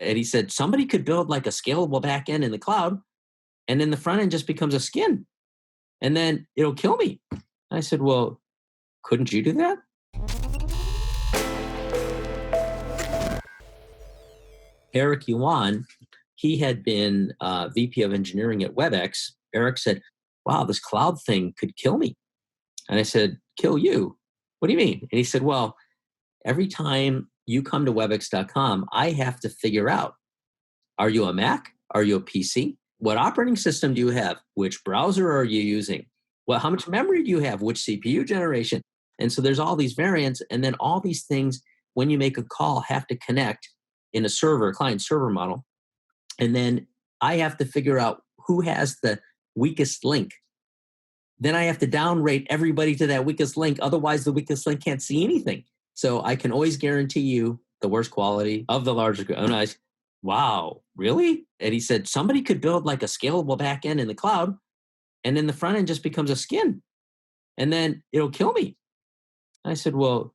And he said, somebody could build like a scalable back end in the cloud, and then the front end just becomes a skin, and then it'll kill me. I said, well, couldn't you do that? Eric Yuan, he had been VP of engineering at WebEx. Eric said, wow, this cloud thing could kill me. And I said, kill you? What do you mean? And he said, well, every time you come to webex.com, I have to figure out, are you a Mac? Are you a PC? What operating system do you have? Which browser are you using? Well, how much memory do you have? Which CPU generation? And so there's all these variants, and then all these things, when you make a call, have to connect in a server, client server model. And then I have to figure out who has the weakest link. Then I have to downrate everybody to that weakest link. Otherwise, the weakest link can't see anything. So I can always guarantee you the worst quality of the larger. And I said, wow, really? And he said, somebody could build like a scalable back end in the cloud, and then the front end just becomes a skin, and then it'll kill me. I said, well,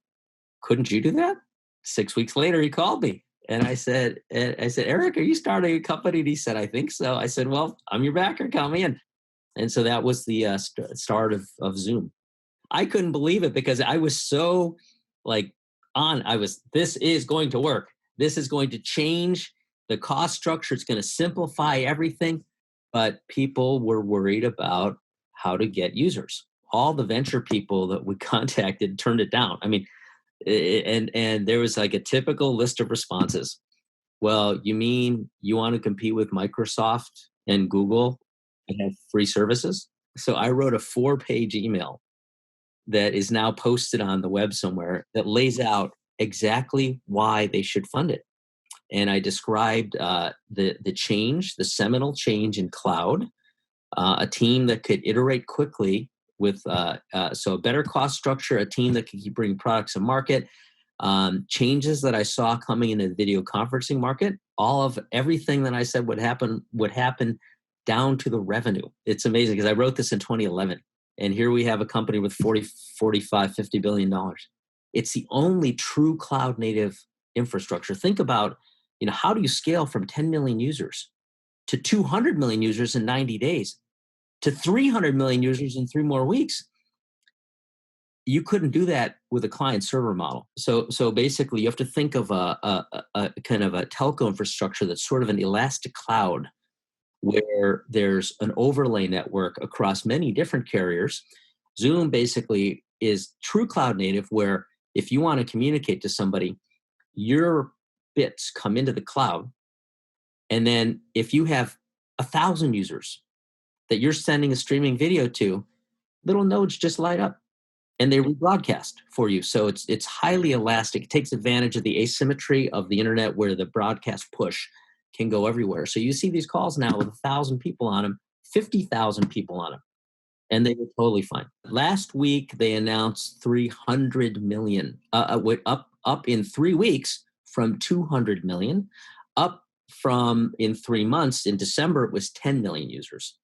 couldn't you do that? 6 weeks later, he called me. And I said, Eric, are you starting a company? And he said, I think so. I said, well, I'm your backer. Come in. And so that was the start of Zoom. I couldn't believe it because I was so this is going to work. This is going to change the cost structure. It's going to simplify everything. But people were worried about how to get users. All the venture people that we contacted turned it down. I mean, and there was like a typical list of responses. Well, you mean you want to compete with Microsoft and Google and have free services? So I wrote a 4-page email that is now posted on the web somewhere that lays out exactly why they should fund it. And I described the change, the seminal change in cloud, a team that could iterate quickly with so a better cost structure, a team that could keep bringing products to market, changes that I saw coming in the video conferencing market. All of everything that I said would happen down to the revenue. It's amazing because I wrote this in 2011, and here we have a company with 40, 45, $50 billion. It's the only true cloud native infrastructure. Think about, how do you scale from 10 million users to 200 million users in 90 days? To 300 million users in 3 more weeks? You couldn't do that with a client server model. So basically, you have to think of a kind of a telco infrastructure that's sort of an elastic cloud, where there's an overlay network across many different carriers. Zoom basically is true cloud native, where if you want to communicate to somebody, your bits come into the cloud, and then if you have 1,000 users that you're sending a streaming video to, little nodes just light up and they rebroadcast for you. So it's highly elastic. It takes advantage of the asymmetry of the internet, where the broadcast push can go everywhere. So you see these calls now with 1,000 people on them, 50,000 people on them, and they were totally fine. Last week, they announced 300 million, up in 3 weeks from 200 million, up from in 3 months. In December, it was 10 million users.